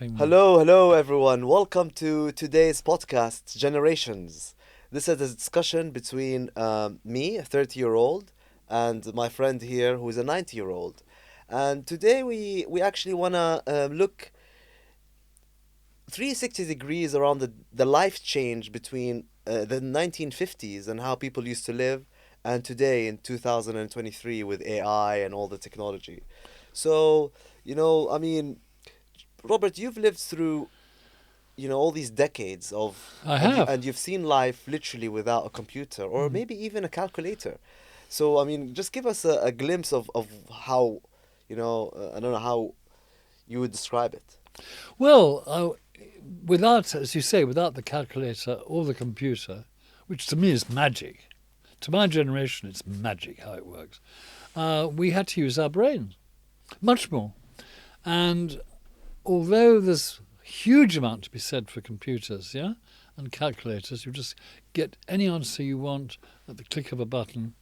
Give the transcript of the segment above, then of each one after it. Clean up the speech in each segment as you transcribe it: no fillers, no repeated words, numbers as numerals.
Hello, everyone. Welcome to today's podcast, Generations. This is a discussion between me, a 30-year-old, and my friend here, who is a 90-year-old. And today we actually want to look 360 degrees around the life change between the 1950s and how people used to live and today in 2023 with AI and all the technology. So, I mean, Robert, you've lived through all these decades of I and have. and you've seen life literally without a computer or Mm. maybe even a calculator. So I mean, just give us a glimpse of how I don't know how you would describe it. Well, without, as you say, without the calculator or the computer, which to me is magic, to my generation, it's magic how it works. We had to use our brains much more. And although there's huge amount to be said for computers, yeah, and calculators, you just get any answer you want at the click of a button.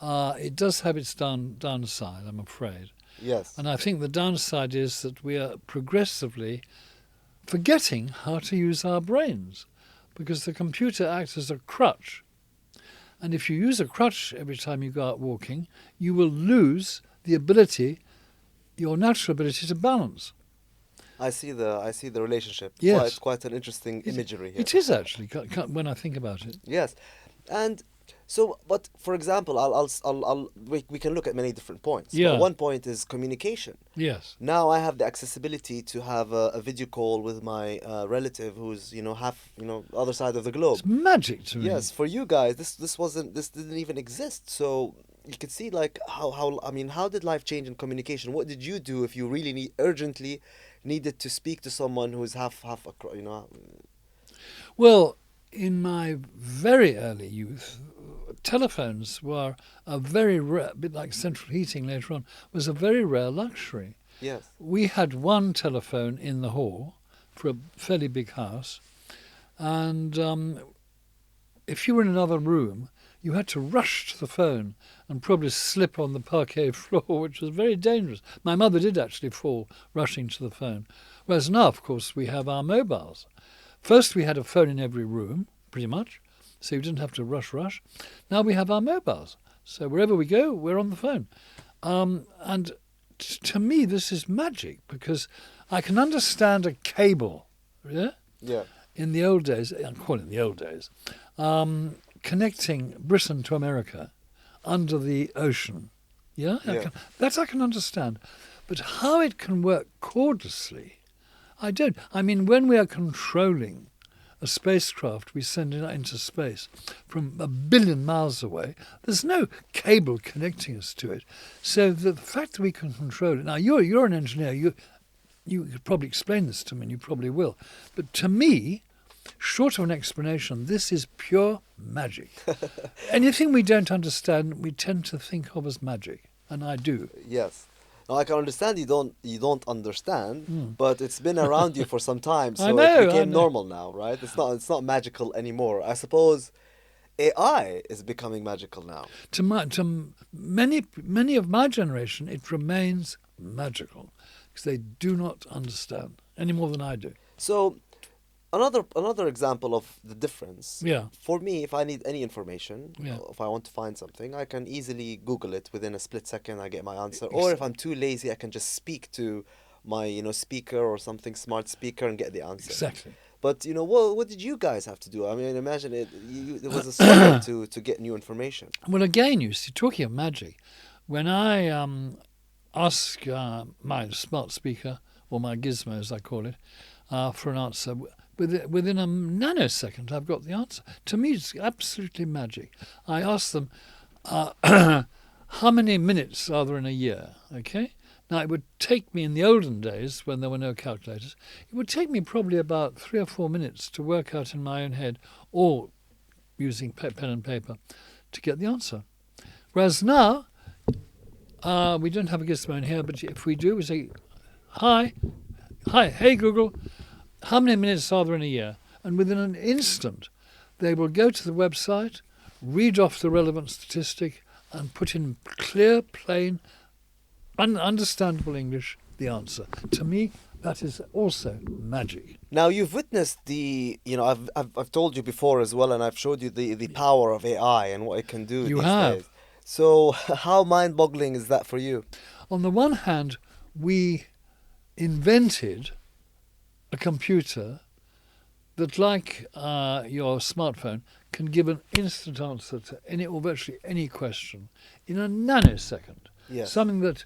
It does have its downside, I'm afraid. Yes, And I think the downside is that we are progressively forgetting how to use our brains because the computer acts as a crutch. And if you use a crutch every time you go out walking, you will lose the ability, your natural ability to balance. I see the relationship. Quite Yes, quite an interesting it, imagery here. it is actually, when I think about it. Yes, and so, but for example, we can look at many different points. But Yeah, one point is communication. yes. Now I have the accessibility to have a video call with my relative who's half other side of the globe. It's magic to me. Yes, for you guys, this didn't even exist. So you could see like how I mean, how did life change in communication? What did you do if you really urgently needed to speak to someone who's half Well, in my very early youth, telephones were a very rare, a bit like central heating later on, was a very rare luxury. Yes. We had one telephone in the hall for a fairly big house, and if you were in another room, you had to rush to the phone and probably slip on the parquet floor, which was very dangerous. My mother did actually fall rushing to the phone. Whereas now, of course, we have our mobiles. First, we had a phone in every room, pretty much, so you didn't have to rush. Now we have our mobiles. So wherever we go, we're on the phone. And to me, this is magic because I can understand a cable, yeah, Yeah. in the old days, I'm calling it the old days, connecting Britain to America under the ocean. Yeah, Yeah. that I can understand. But how it can work cordlessly, I don't. I mean, when we are controlling a spacecraft we send into space from a billion miles away, there's no cable connecting us to it. So the fact that we can control it. Now, you're an engineer. You could probably explain this to me, and you probably will. But to me, short of an explanation, this is pure magic. Anything we don't understand, we tend to think of as magic, and I do. Yes. Now I can understand you don't understand, Mm. but it's been around you for some time, I so it know, I became know. normal now, right? It's not magical anymore. I suppose AI is becoming magical now. To many of my generation, it remains magical because they do not understand any more than I do. So another example of the difference. Yeah, For me, if I need any information, yeah, if I want to find something, I can easily Google it within a split second. I get my answer. Or ex- if I'm too lazy, I can just speak to my speaker or something smart speaker and get the answer. exactly. But what did you guys have to do? I mean, imagine it was a struggle to get new information. Well, again, you see, talking of magic, when I ask my smart speaker, or my gizmo as I call it, for an answer, within a nanosecond I've got the answer. To me, it's absolutely magic. I ask them, how many minutes are there in a year? Okay? Now, it would take me in the olden days, when there were no calculators, it would take me probably about 3 or 4 minutes to work out in my own head, or using pen and paper, to get the answer. Whereas now, we don't have a gizmo in here, but if we do, we say, hi, hey Google, how many minutes are there in a year? And within an instant, they will go to the website, read off the relevant statistic, and put in clear, plain, understandable English the answer. To me, that is also magic. Now you've witnessed I've told you before as well, and I've showed you the power of AI and what it can do You these days. have. So how mind-boggling is that for you? On the one hand, we invented a computer that, like your smartphone, can give an instant answer to any or virtually any question in a nanosecond. Yes. Something that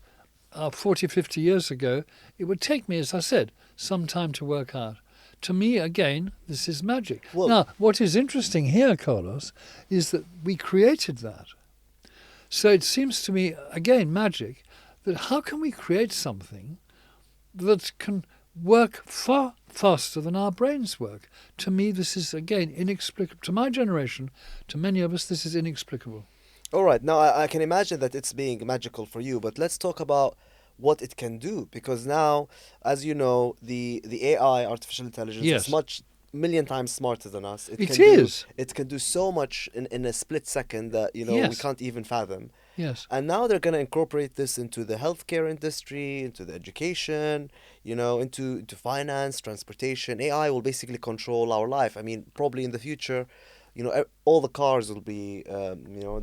40, 50 years ago, it would take me, as I said, some time to work out. To me, again, this is magic. Well, now, what is interesting here, Carlos, is that we created that. So it seems to me, again, magic, that how can we create something that can work far faster than our brains work? To me, this is, again, inexplicable. To my generation, to many of us, this is inexplicable. all right. Now I can imagine that it's being magical for you, but let's talk about what it can do, because now, as you know, the AI, artificial intelligence, is Yes. much million times smarter than us. It can is. it can do so much in a split second that we Yes. can't even fathom. Yes. And now they're going to incorporate this into the healthcare industry, into the education, into finance, transportation. AI will basically control our life. I mean, probably in the future, all the cars will be,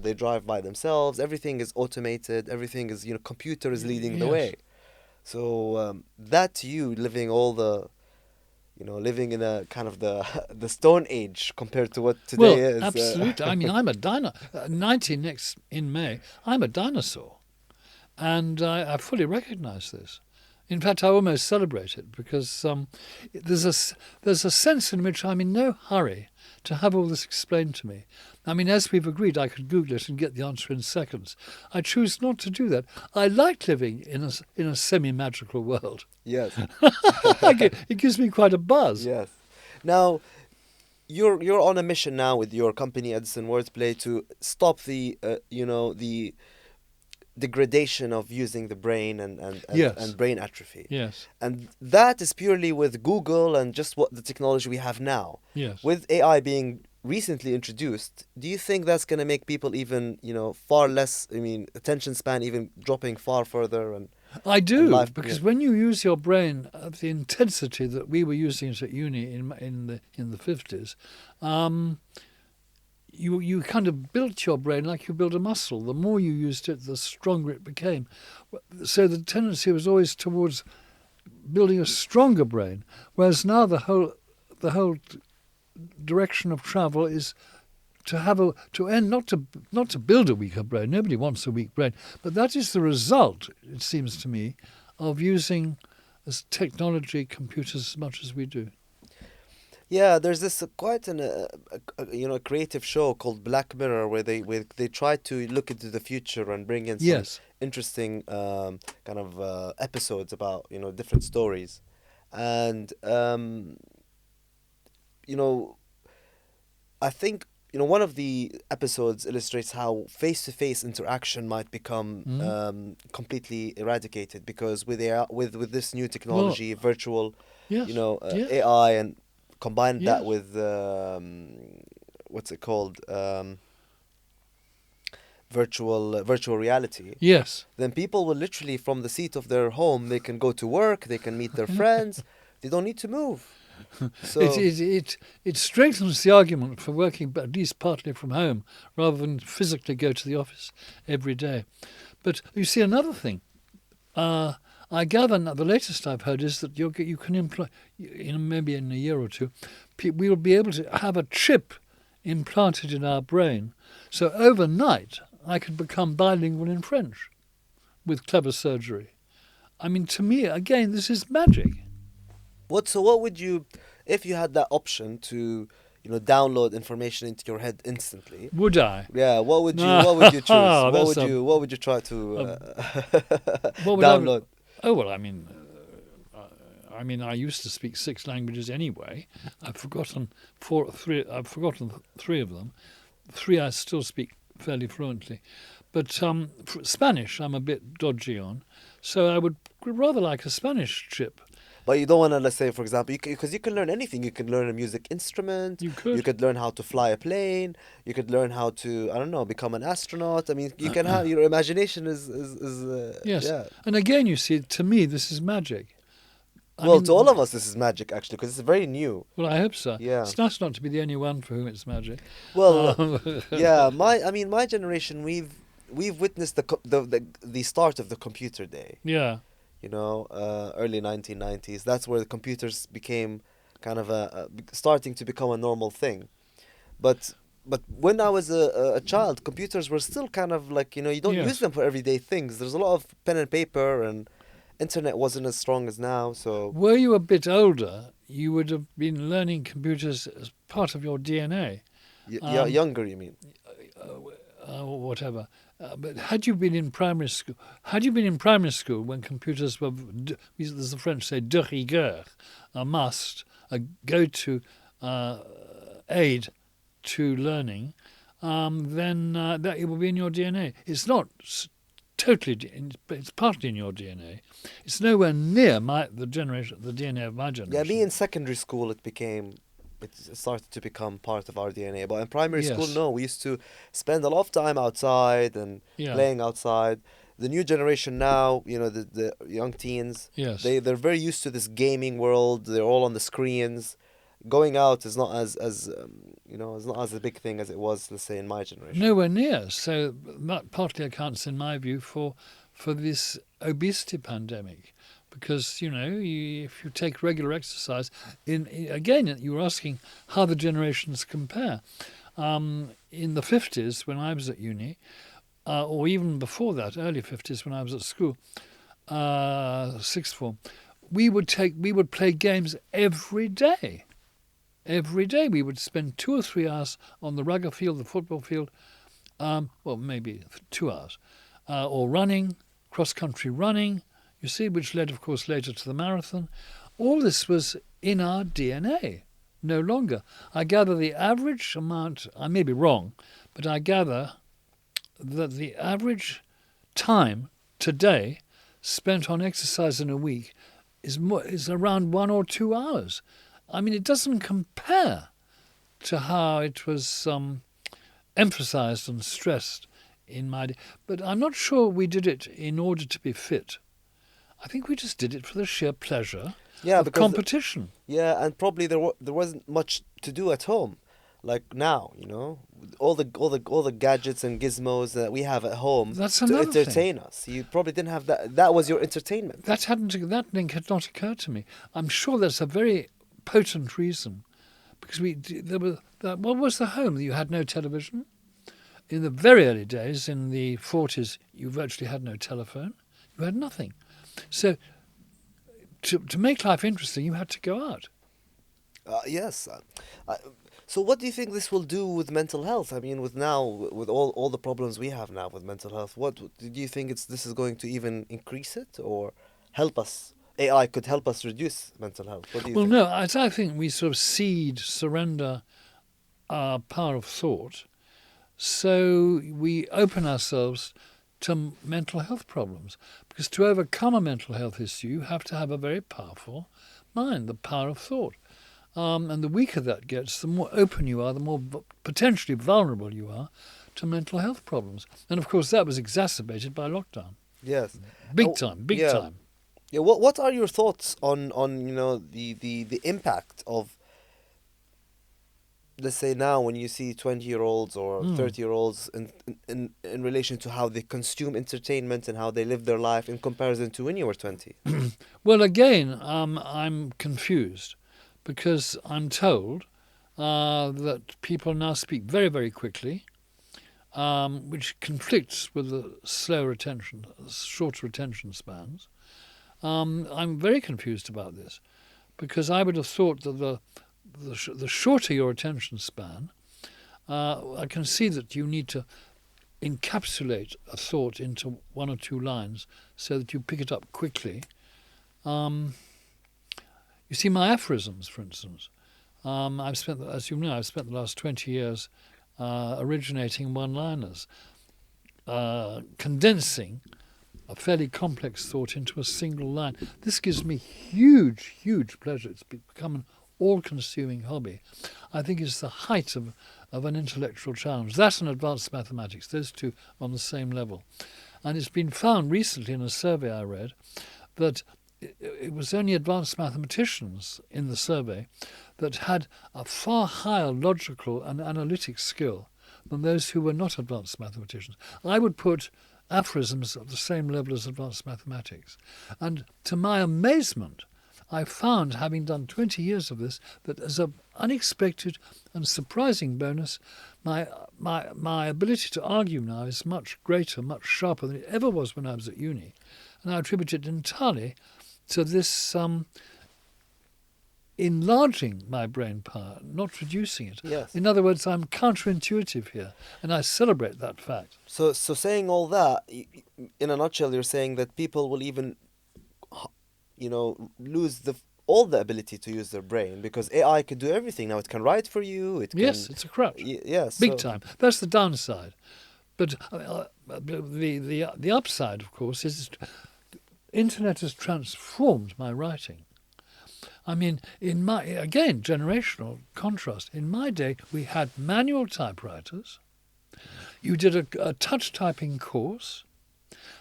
they drive by themselves. Everything is automated. Everything is, computer is leading the Yes. way. So that to you, living in a kind of the Stone Age compared to what today is. Absolutely. I mean, I'm a dinosaur. 90 next in May. I'm a dinosaur, and I fully recognise this. In fact, I almost celebrate it because there's a sense in which I'm in no hurry to have all this explained to me. I mean, as we've agreed, I could Google it and get the answer in seconds. I choose not to do that. I like living in a semi-magical world. Yes. It gives me quite a buzz. Yes. Now, you're on a mission now with your company Eddison Wordplay to stop the degradation of using the brain Yes. and brain atrophy. Yes. And that is purely with Google and just what the technology we have now. Yes. With AI being recently introduced, do you think that's going to make people even, far less, attention span even dropping far further? And I do, life- because yeah. when you use your brain at the intensity that we were using it at uni in the 50s, you kind of built your brain like you build a muscle. The more you used it, the stronger it became. So the tendency was always towards building a stronger brain, whereas now the whole direction of travel is to not to build a weaker brain. Nobody wants a weak brain, but that is the result, it seems to me, of using as technology, computers as much as we do. Yeah, there's this quite a creative show called Black Mirror where they try to look into the future and bring in some Yes. interesting kind of episodes about different stories, and I think one of the episodes illustrates how face-to-face interaction might become completely eradicated because with AI, with this new technology, virtual, Yes. Yes. AI, and combine Yes. that with what's it called, virtual reality. Yes. Then people will literally from the seat of their home they can go to work, they can meet their friends, they don't need to move. So It strengthens the argument for working at least partly from home rather than physically go to the office every day. But you see, another thing, I gather that the latest I've heard is that you can employ, maybe in a year or two, we will be able to have a chip implanted in our brain. So overnight, I could become bilingual in French with clever surgery. I mean, to me, again, this is magic. what would you, if you had that option to, download information into your head instantly? Would I? Yeah, what would you choose? That's What would you try to What would I- download? Oh, well, I mean, I used to speak 6 languages anyway. I've forgotten three of them. 3 I still speak fairly fluently. But Spanish I'm a bit dodgy on. So I would rather like a Spanish chip. But you don't want to, let's say, for example, because you can learn anything. You can learn a music instrument. You You could. could learn how to fly a plane. You could learn how to, I don't know, become an astronaut. I mean, you can have your imagination Yes. yeah. And again, you see, to me, this is magic. I Well, to all of mean, us, this is magic actually, because it's very new. well, I hope so. Yeah. It's nice not to be the only one for whom it's magic. Well, Um, yeah. I mean, my generation, we've witnessed the start of the computer day. yeah. Early 1990s. That's where the computers became kind of starting to become a normal thing. But when I was a child, computers were still kind of like, you don't use Yes. them for everyday things. There's a lot of pen and paper, and internet wasn't as strong as now. So Were you a bit older, you would have been learning computers as part of your DNA, um, younger, you mean? or whatever. But had you been in primary school when computers were, as the French say, de rigueur, a must, a go-to aid to learning, then that it will be in your DNA. It's not totally, but it's partly in your DNA. It's nowhere near the DNA of my Yeah, me generation. in secondary school, it started to become part of our DNA. But in primary school, Yes, no, we used to spend a lot of time outside and yeah, playing outside. The new generation now, the young teens, yes. they're very used to this gaming world. They're all on the screens. Going out is not is not as a big thing as it was, let's say, in my generation. Nowhere near. So that partly accounts, in my view, for this obesity pandemic, because if you take regular exercise, again you were asking how the generations compare. In the 50s, when I was at uni, or even before that, early 50s when I was at school, sixth form, we would play games every day. Every day we would spend 2 or 3 hours on the rugby field, the football field, well, maybe 2 hours, or running, cross-country running, you see, which led, of course, later to the marathon. All this was in our DNA, no longer. I gather the average amount, I may be wrong, but I gather that the average time today spent on exercise in a week is around 1 or 2 hours. I mean, it doesn't compare to how it was emphasized and stressed in my day. But I'm not sure we did it in order to be fit. I think we just did it for the sheer pleasure Yeah, of because competition. yeah, and probably there wasn't much to do at home, like now. All the gadgets and gizmos that we have at home That's to another thing. entertain us. You probably didn't have that. That was your entertainment. That link had not occurred to me. I'm sure that's a very potent reason, because what was the home? You had no television. In the very early days, in the 40s, you virtually had no telephone. You had nothing. So to make life interesting, you had to go out. Yes. So what do you think this will do with mental health? I mean, with all the problems we have now with mental health, what do you think this is going to even increase it or help us? AI could help us reduce mental health. What do you Well, think? no, I think we sort of surrender our power of thought, so we open ourselves to mental health problems. Because to overcome a mental health issue, you have to have a very powerful mind, the power of thought. And the weaker that gets, the more open you are, the more potentially vulnerable you are to mental health problems. And of course, that was exacerbated by lockdown. Yes. Big time, big Yeah. time. Yeah. What are your thoughts on the impact of, let's say, now when you see 20-year-olds or Mm. 30-year-olds in relation to how they consume entertainment and how they live their life in comparison to when you were 20? Well, again, I'm confused, because I'm told that people now speak very, very quickly, which conflicts with the shorter attention spans. I'm very confused about this, because I would have thought that the shorter your attention span, I can see that you need to encapsulate a thought into 1 or 2 lines so that you pick it up quickly. You see, my aphorisms, for instance, as you know, I've spent the last 20 years originating one-liners, condensing a fairly complex thought into a single line. This gives me huge, huge pleasure. It's become an all-consuming hobby. I think it's the height of an intellectual challenge. That and advanced mathematics, those two on the same level. And it's been found recently in a survey I read that it was only advanced mathematicians in the survey that had a far higher logical and analytic skill than those who were not advanced mathematicians. I would put aphorisms at the same level as advanced mathematics. And to my amazement, I found, having done 20 years of this, that as an unexpected and surprising bonus, my ability to argue now is much greater, much sharper than it ever was when I was at uni. And I attribute it entirely to this enlarging my brain power, not reducing it. Yes. In other words, I'm counterintuitive here, and I celebrate that fact. So saying all that, in a nutshell, you're saying that people will even, lose all the ability to use their brain because AI can do everything now. It can write for you. It can. Yes, it's a crutch. Yes. Big time. That's the downside. But the upside, of course, is the internet has transformed my writing. I mean, again, generational contrast. In my day, we had manual typewriters. You did a touch typing course.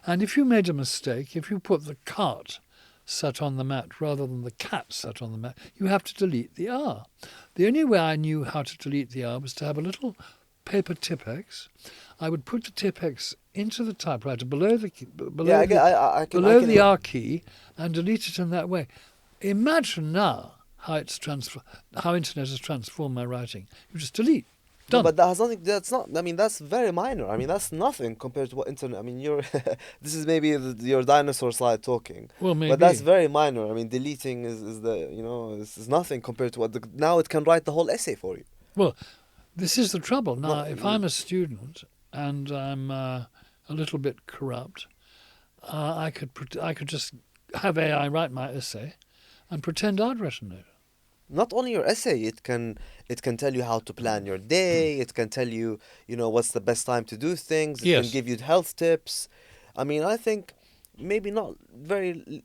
And if you made a mistake, if you put the cart sat on the mat rather than the cat sat on the mat, you have to delete the R. The only way I knew how to delete the R was to have a little paper Tipex. I would put the Tipex into the typewriter below the R key and delete it in that way. Imagine now how internet has transformed my writing. You just delete. Done. No, but that has nothing. That's not. I mean, that's very minor. I mean, that's nothing compared to what internet. I mean, you're. This is maybe your dinosaur slide talking. Well, maybe. But that's very minor. I mean, deleting is nothing compared to what now it can write the whole essay for you. Well, this is the trouble. Now, if I'm a student and I'm a little bit corrupt, I could just have AI write my essay and pretend I'd written it. Not only your essay, it can tell you how to plan your day. It can tell you, what's the best time to do things. It can give you health tips. I mean, I think maybe not very,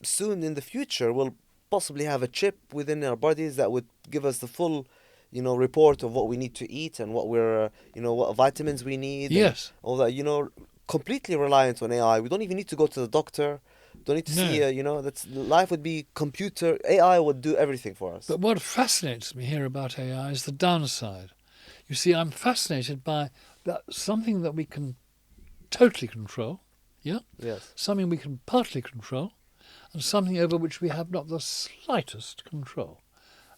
soon in the future, we'll possibly have a chip within our bodies that would give us the full, report of what we need to eat and what what vitamins we need. Yes. All that, completely reliant on AI. We don't even need to go to the doctor. Don't need to see, that's life would be computer. AI would do everything for us. But what fascinates me here about AI is the downside. You see, I'm fascinated by something that we can totally control, yeah? Yes. Something we can partly control, and something over which we have not the slightest control.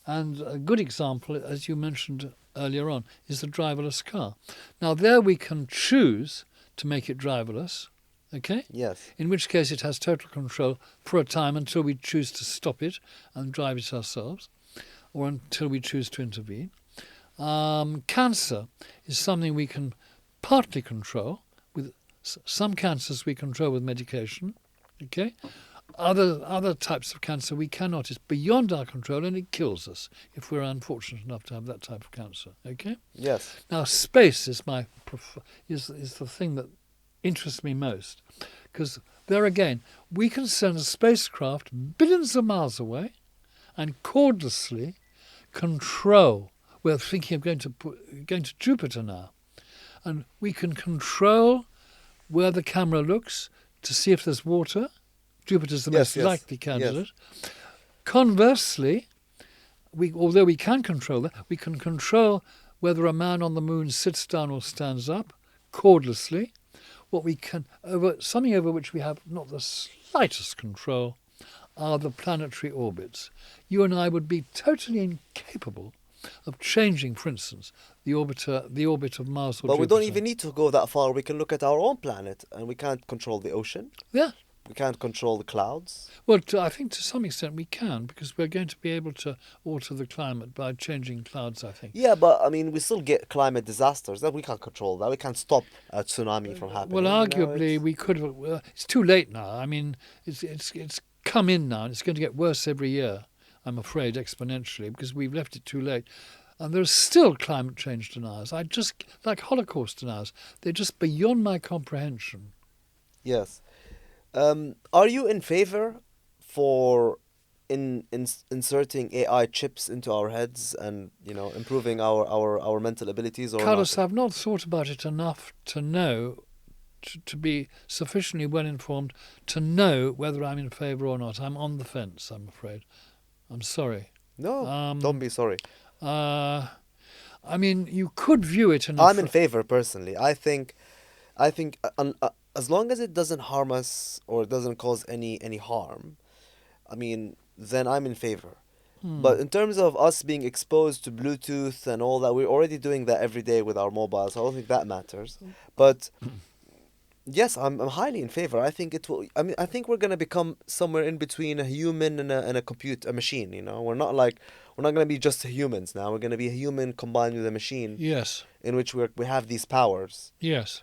And a good example, as you mentioned earlier on, is the driverless car. Now, there we can choose to make it driverless. Okay? Yes. In which case it has total control for a time until we choose to stop it and drive it ourselves, or until we choose to intervene. Cancer is something we can partly control. With some cancers we control with medication. Okay? Other types of cancer we cannot. It's beyond our control and it kills us if we're unfortunate enough to have that type of cancer. Okay? Yes. Now space is is the thing that interests me most, because there again we can send a spacecraft billions of miles away and cordlessly control. We're thinking of going to Jupiter now, and we can control where the camera looks to see if there's water. Jupiter's the most likely candidate. Yes. Conversely, although we can control that, we can control whether a man on the moon sits down or stands up cordlessly. What we can something over which we have not the slightest control are the planetary orbits. You and I would be totally incapable of changing, for instance, the orbit of Mars or Jupiter. But we don't even need to go that far. We can look at our own planet, and we can't control the ocean. Yeah. We can't control the clouds. Well, I think to some extent we can, because we're going to be able to alter the climate by changing clouds, I think. Yeah, but I mean, we still get climate disasters. That we can't control that. We can't stop a tsunami from happening. Well, arguably we could have. It's too late now. I mean, it's come in now, and it's going to get worse every year, I'm afraid, exponentially, because we've left it too late. And there are still climate change deniers. Like Holocaust deniers. They're just beyond my comprehension. Yes. Are you in favor for inserting AI chips into our heads and improving our mental abilities or not? Carlos, I've not thought about it enough to know, to be sufficiently well informed to know whether I'm in favour or not. I'm on the fence, I'm afraid. I'm sorry. No, don't Um, be sorry. uh, I mean, you could view it in a. I'm in favor personally. I think as long as it doesn't harm us or doesn't cause any harm, I mean, then I'm in favor. Hmm. But in terms of us being exposed to Bluetooth and all that, we're already doing that every day with our mobiles. So I don't think that matters. But yes, I'm highly in favor. I think it will. I mean, I think we're gonna become somewhere in between a human and a machine. We're not gonna be just humans now. We're gonna be a human combined with a machine, Yes. in which we have these powers. Yes.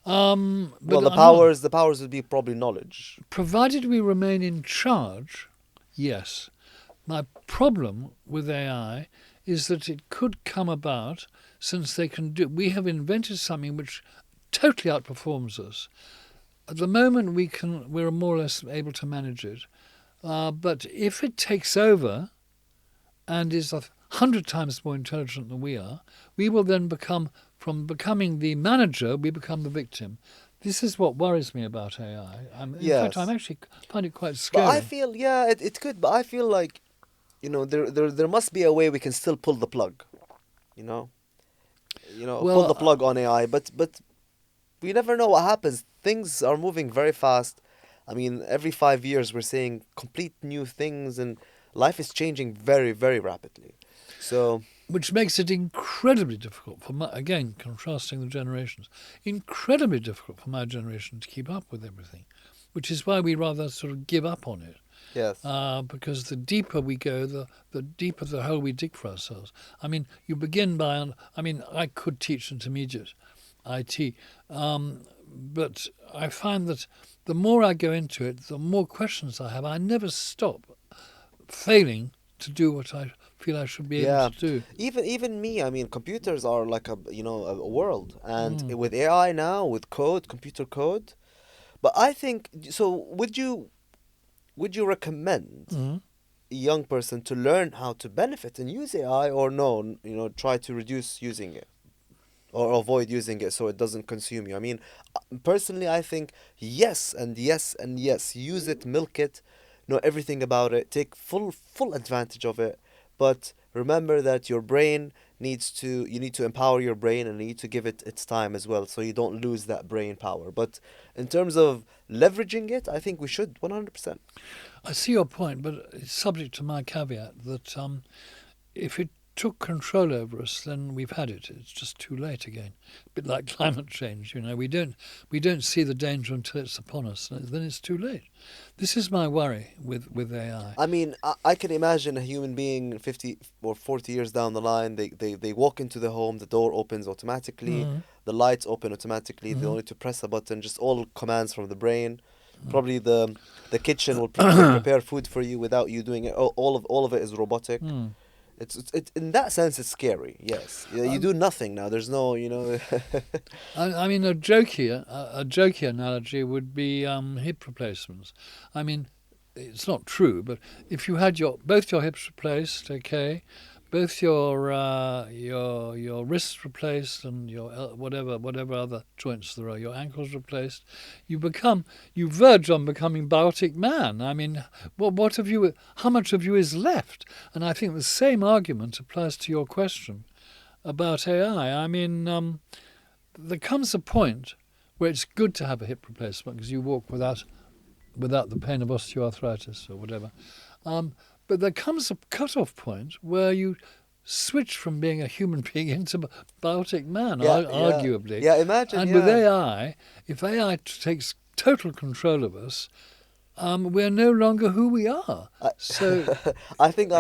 Um, But well, the I'm not. powers would be probably knowledge. Provided we remain in charge, yes. My problem with AI is that it could come about since they can do. We have invented something which totally outperforms us. At the moment, we're more or less able to manage it. But if it takes over and is 100 times more intelligent than we are, we will then from becoming the manager, we become the victim. This is what worries me about AI. In fact, I'm Yes, actually find it quite but I scary. feel yeah, it could. But I feel like there must be a way we can still pull the plug. You know, pull the Well, plug on AI. But we never know what happens. Things are moving very fast. I mean, every 5 years we're seeing complete new things, and life is changing very, very rapidly. So, which makes it incredibly difficult again, contrasting the generations, incredibly difficult for my generation to keep up with everything, which is why we rather sort of give up on it. yes. Because the deeper we go, the deeper the hole we dig for ourselves. I mean, you begin by, I mean, I could teach intermediate IT, but I find that the more I go into it, the more questions I have. I never stop failing to do what I feel I should be able Yeah. to do. Even me, I mean, computers are like a world. And Mm. with AI now, with code, computer code. But I think so would you recommend Mm. a young person to learn how to benefit and use AI or no, try to reduce using it or avoid using it so it doesn't consume you? I mean, personally, I think yes and yes and yes. Use it, milk it, know everything about it, take full advantage of it. But remember that you need to empower your brain and you need to give it its time as well so you don't lose that brain power. But in terms of leveraging it, I think we should 100%. I see your point, but it's subject to my caveat that if it took control over us, then we've had it. It's just too late again. A bit like climate change, we don't see the danger until it's upon us, and then it's too late. This is my worry with AI. I mean, I can imagine a human being 50 or 40 years down the line. They walk into the home, the door opens automatically, Mm. the lights open automatically. They Mm. don't need to press a button, just all commands from the brain. Probably the kitchen will prepare food for you without you doing it. All of it is robotic. Mm. It's in that sense it's scary. Yes, yeah, you Um, do nothing now. There's no I mean, a jokey analogy would be hip replacements. I mean, it's not true, but if you had both your hips replaced, okay, both your wrists replaced and your whatever other joints there are, your ankles replaced, you verge on becoming biotic man. I mean, what have you? How much of you is left? And I think the same argument applies to your question about AI. I mean, there comes a point where it's good to have a hip replacement because you walk without the pain of osteoarthritis or whatever. But there comes a cut-off point where you switch from being a human being into biotic man, yeah, yeah, arguably. yeah. Imagine, And with yeah. AI, if AI takes total control of us, we're no longer who we are. I, So, I think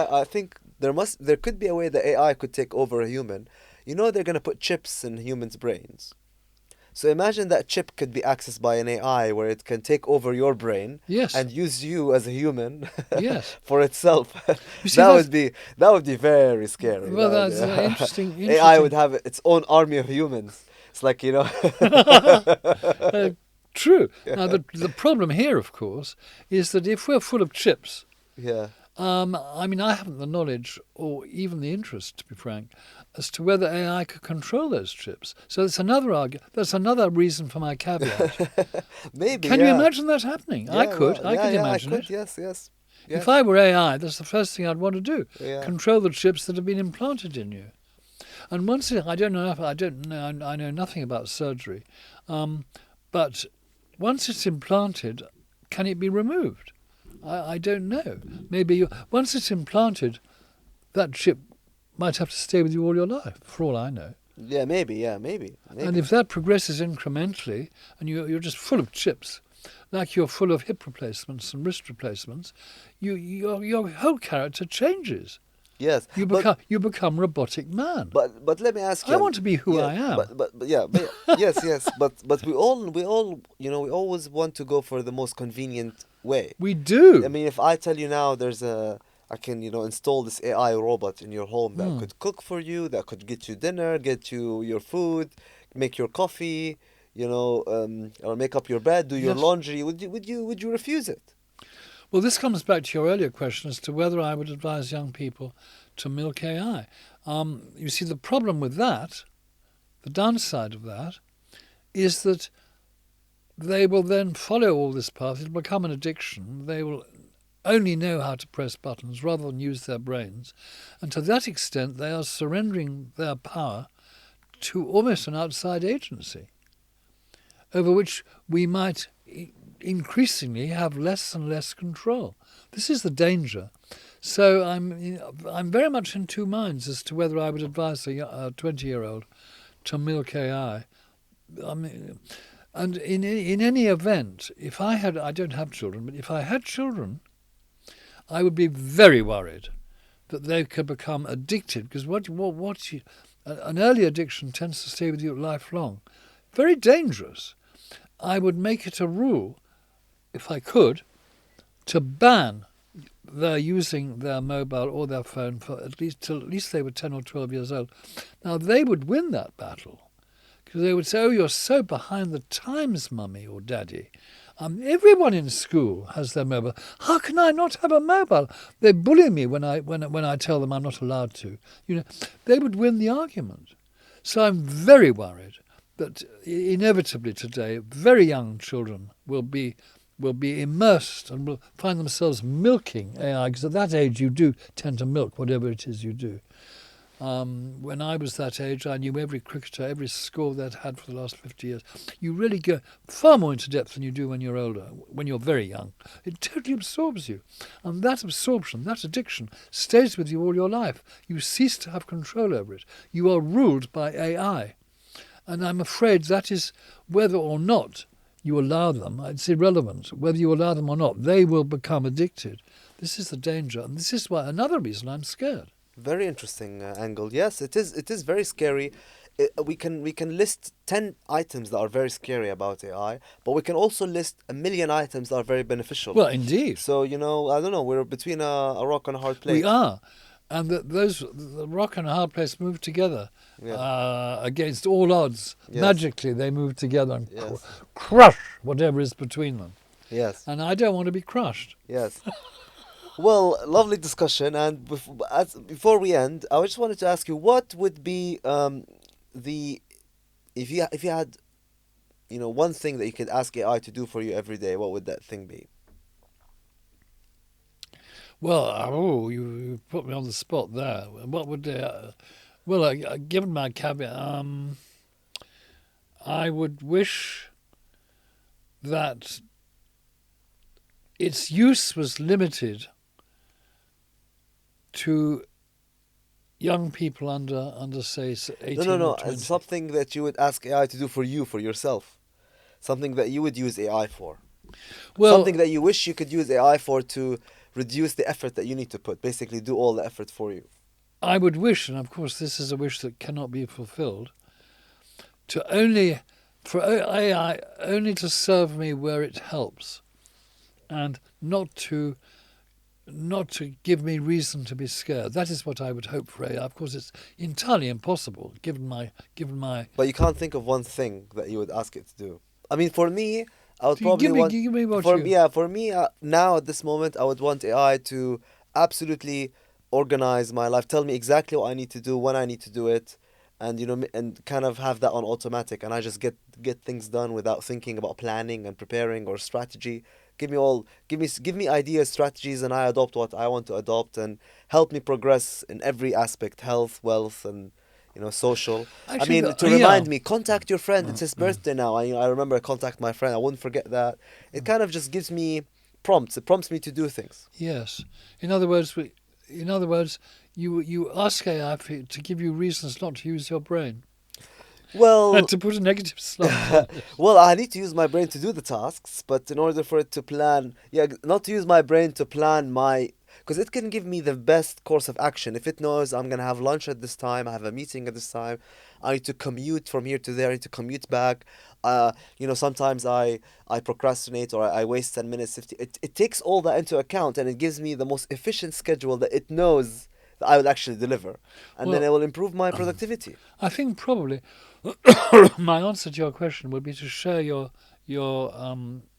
there could be a way that AI could take over a human. They're gonna put chips in humans' brains. So imagine that chip could be accessed by an AI where it can take over your brain yes, and use you as a human yes. for itself. You see, that would be that would be very scary. well, that's interesting. AI Interesting. would have its own army of humans. It's like uh, True. Now, the problem here, of course, is that if we're full of chips, Yeah. I mean, I haven't the knowledge or even the interest, to be frank, as to whether AI could control those chips. So that's another That's another reason for my caveat. Maybe, Can you yeah. imagine that happening? I Yeah, could. well, I yeah, could yeah, I imagine could. it. Yes, yes. If Yes. I were AI, that's the first thing I'd want to do. Yeah. Control the chips that have been implanted in you. And once I don't know. I know nothing about surgery, but once it's implanted, can it be removed? I don't know. Maybe once it's implanted, that chip might have to stay with you all your life, for all I know. Yeah, maybe, yeah, maybe. And if that progresses incrementally, and you're just full of chips, like you're full of hip replacements and wrist replacements, your whole character changes. Yes, You become robotic man. but let me ask you. I want to be who Yeah, I am. but yeah, yes, yes, but we all we always want to go for the most convenient way. We do. I mean, if I tell you now, I can install this AI robot in your home that could cook for you, that could get you dinner, get you your food, make your coffee, or make up your bed, do your Yes. laundry. Would you refuse it? Well, this comes back to your earlier question as to whether I would advise young people to milk AI. You see, the problem with that, the downside of that, is that they will then follow all this path. It'll become an addiction. They will only know how to press buttons rather than use their brains. And to that extent, they are surrendering their power to almost an outside agency over which we might increasingly have less and less control. This is the danger. So I'm very much in two minds as to whether I would advise a 20-year-old to milk AI. I mean, and in any event, if I don't have children, but if I had children, I would be very worried that they could become addicted, because an early addiction tends to stay with you lifelong. Very dangerous. I would make it a rule, if I could, to ban their using their mobile or their phone for at least they were 10 or 12 years old. Now, they would win that battle, because they would say, "Oh, you're so behind the times, mummy or daddy. Everyone in school has their mobile. How can I not have a mobile? They bully me when I tell them I'm not allowed to." They would win the argument. So I'm very worried that inevitably today, very young children will be immersed and will find themselves milking AI, because at that age you do tend to milk whatever it is you do. When I was that age, I knew every cricketer, every score they'd had for the last 50 years. You really go far more into depth than you do when you're older, when you're very young. It totally absorbs you. And that absorption, that addiction, stays with you all your life. You cease to have control over it. You are ruled by AI. And I'm afraid that is whether or not you allow them, it's irrelevant. Whether you allow them or not, they will become addicted. This is the danger. And this is another reason I'm scared. Very interesting angle. Yes, it is. It is very scary. We can list 10 items that are very scary about AI, but we can also list a million items that are very beneficial. Well, indeed. So I don't know. We're between a rock and a hard place. We are. And the rock and a hard place move together against all odds. Yes. Magically, they move together and Yes. crush whatever is between them. Yes. And I don't want to be crushed. Yes. Well, lovely discussion. And before we end, I just wanted to ask you, what would be if you had one thing that you could ask AI to do for you every day, what would that thing be? Well, you put me on the spot there. What would given my caveat, I would wish that its use was limited to young people under say 18 No. or 20. Something that you would ask AI to do for you, for yourself. Something that you would use AI for. Well, Something that you wish you could use AI for to reduce the effort that you need to put. Basically, do all the effort for you. I would wish, and of course this is a wish that cannot be fulfilled, for AI only to serve me where it helps, and not to give me reason to be scared. That is what I would hope for AI. Of course, it's entirely impossible given my. But you can't think of one thing that you would ask it to do. I mean, for me, I would So you probably want give me what for you. yeah for me now at this moment I would want AI to absolutely organize my life, tell me exactly what I need to do when I need to do it, and and kind of have that on automatic, and I just get things done without thinking about planning and preparing or strategy. Give me ideas, strategies, and I adopt what I want to adopt, and help me progress in every aspect, health, wealth, and social. I Actually, mean, to yeah. remind me, contact your friend. It's his birthday now. I remember I contact my friend. I wouldn't forget that. It kind of just gives me prompts. It prompts me to do things. Yes. In other words, in other words, you ask AI to give you reasons not to use your brain, Well, to put a negative slant on it. well, I need to use my brain to do the tasks, but in order for it to plan, yeah, not to use my brain to plan because it can give me the best course of action. If it knows I'm gonna have lunch at this time, I have a meeting at this time, I need to commute from here to there, I need to commute back. Sometimes I procrastinate or I waste 10 minutes. It takes all that into account and it gives me the most efficient schedule that it knows that I will actually deliver, and then Well, it will improve my productivity. I think probably my answer to your question would be to share your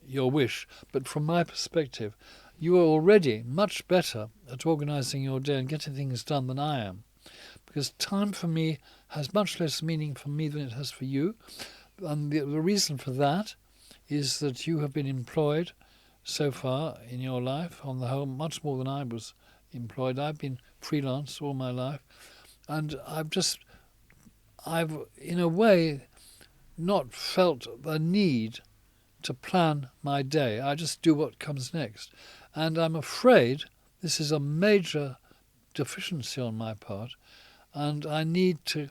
wish. But from my perspective, you are already much better at organising your day and getting things done than I am. Because time for me has much less meaning for me than it has for you. And the reason for that is that you have been employed so far in your life, on the whole, much more than I was employed. I've been freelance all my life. And I've in a way not felt the need to plan my day. I just do what comes next. And I'm afraid this is a major deficiency on my part, and I need to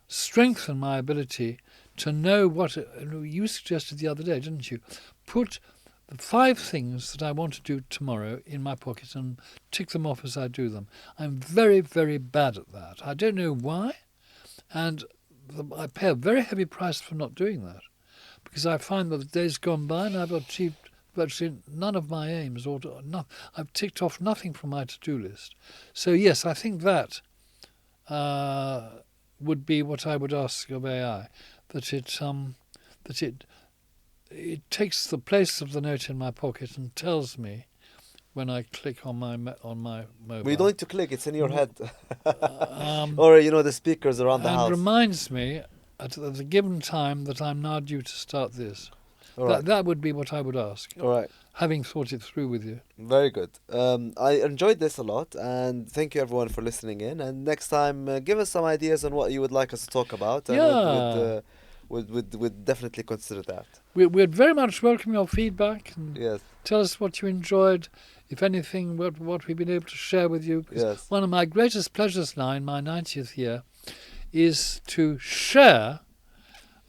strengthen my ability to know what you suggested the other day, didn't you? Put the 5 things that I want to do tomorrow in my pocket and tick them off as I do them. I'm very, very bad at that. I don't know why, and I pay a very heavy price for not doing that, because I find that the days gone by and I've achieved virtually none of my aims, I've ticked off nothing from my to-do list. So yes, I think that would be what I would ask of AI, that it takes the place of the note in my pocket and tells me when I click on my We don't mobile, need to click, it's in your head. um, Or, the speakers around the and house. reminds me at the given time that I'm now due to start this. All right. That would be what I would ask, All right. having thought it through with you. Very good. I enjoyed this a lot, and thank you everyone for listening in. And next time, give us some ideas on what you would like us to talk about, and Yeah, would definitely consider that. we'd very much welcome your feedback and Yes. tell us what you enjoyed, if anything, what we've been able to share with you. Because Yes. one of my greatest pleasures now in my 90th year is to share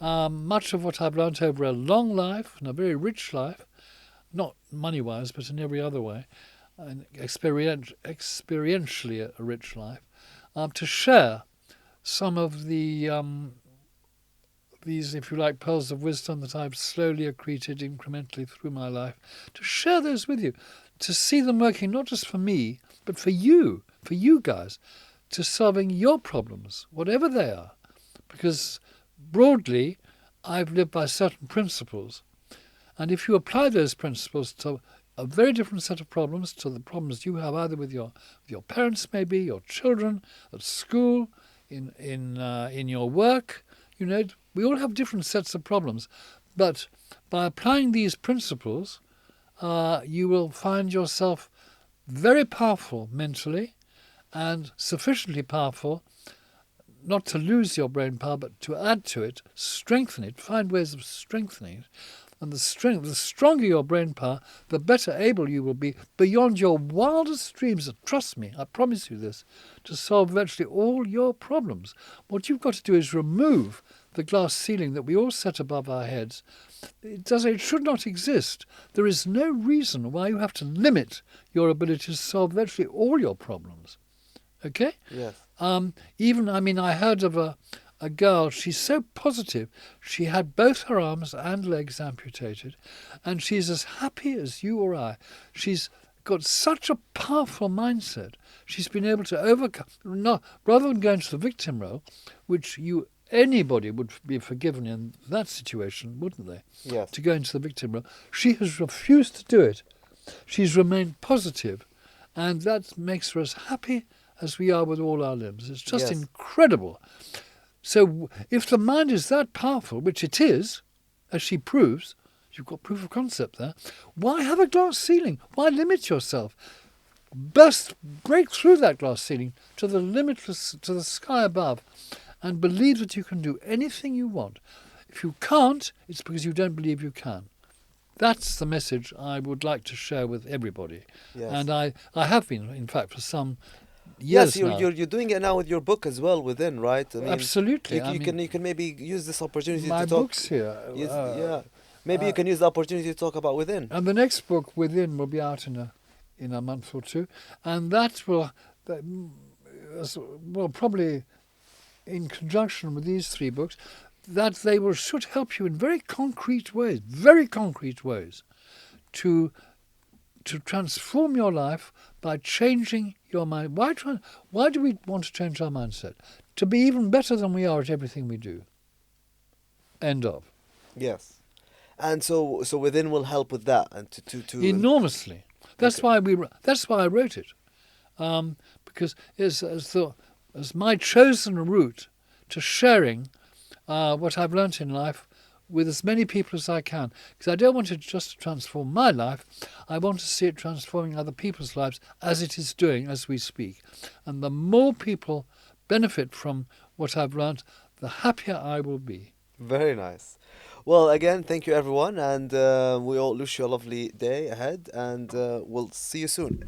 much of what I've learnt over a long life and a very rich life, not money-wise, but in every other way, and experientially a rich life, to share some of these, if you like, pearls of wisdom that I've slowly accreted incrementally through my life, to share those with you, to see them working not just for me, but for you guys, to solving your problems, whatever they are. Because broadly, I've lived by certain principles. And if you apply those principles to a very different set of problems, to the problems you have either with your parents, maybe, your children, at school, in your work, we all have different sets of problems. But by applying these principles, you will find yourself very powerful mentally and sufficiently powerful not to lose your brain power, but to add to it, strengthen it, find ways of strengthening it. And the stronger your brain power, the better able you will be beyond your wildest dreams. Trust me, I promise you this, to solve virtually all your problems. What you've got to do is remove the glass ceiling that we all set above our heads. It should not exist. There is no reason why you have to limit your ability to solve virtually all your problems. Okay? Yes. I heard of a girl, she's so positive. She had both her arms and legs amputated, and she's as happy as you or I. She's got such a powerful mindset. She's been able to overcome, rather than going to the victim role, which you anybody would be forgiven in that situation, wouldn't they? Yes. To go into the victim role. She has refused to do it. She's remained positive, and that makes her as happy as we are with all our limbs. It's just Yes. incredible. So if the mind is that powerful, which it is, as she proves, you've got proof of concept there, why have a glass ceiling? Why limit yourself? Break through that glass ceiling to the limitless, to the sky above, and believe that you can do anything you want. If you can't, it's because you don't believe you can. That's the message I would like to share with everybody. Yes. And I have been, in fact, for some years Yes, you're, now. you're doing it now with your book as well within, right? I mean, Absolutely. you can maybe use this opportunity my to talk. book's here. Yeah, maybe you can use the opportunity to talk about within. And the next book, Within, will be out in a month or two. And that will, well, probably in conjunction with these three books, that they should help you in very concrete ways, to transform your life by changing your mind. Why do we want to change our mindset? To be even better than we are at everything we do. End of. Yes, and so within will help with that and to Enormously. That's Okay. why I wrote it, because it's as my chosen route to sharing what I've learnt in life with as many people as I can. Because I don't want it just to transform my life. I want to see it transforming other people's lives as it is doing as we speak. And the more people benefit from what I've learnt, the happier I will be. Very nice. Well, again, thank you everyone, and we all wish you a lovely day ahead, and we'll see you soon.